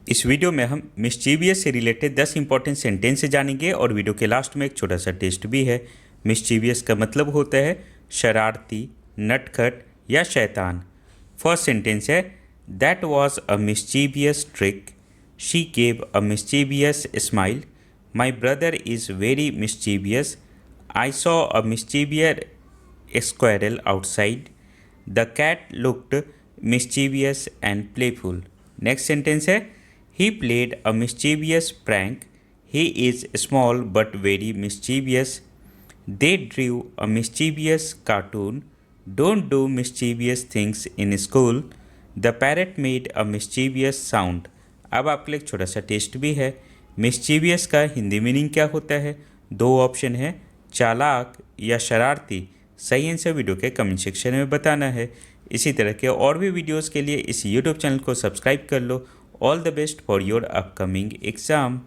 इस वीडियो में हम मिस्चीवियस से रिलेटेड 10 इंपॉर्टेंट सेंटेंस जानेंगे और वीडियो के लास्ट में एक छोटा सा टेस्ट भी है। मिस्चीवियस का मतलब होता है शरारती, नटखट या शैतान। फर्स्ट सेंटेंस है that was a mischievous trick, she gave a mischievous smile, my brother is very mischievous, I saw a mischievous squirrel outside. The cat looked mischievous and playful. Next sentence है he played a mischievous prank. He is small but very mischievous. They drew a mischievous cartoon. Don't do mischievous things in school. The parrot made a mischievous sound. अब आपके लिए एक छोटा सा test भी है। Mischievous का हिंदी मीनिंग क्या होता है? दो ऑप्शन है, चालाक या शरारती। सही आंसर वीडियो के कमेंट सेक्शन में बताना है। इसी तरह के और भी वीडियोस के लिए इस यूट्यूब चैनल को सब्सक्राइब कर लो। All the best for your upcoming exam.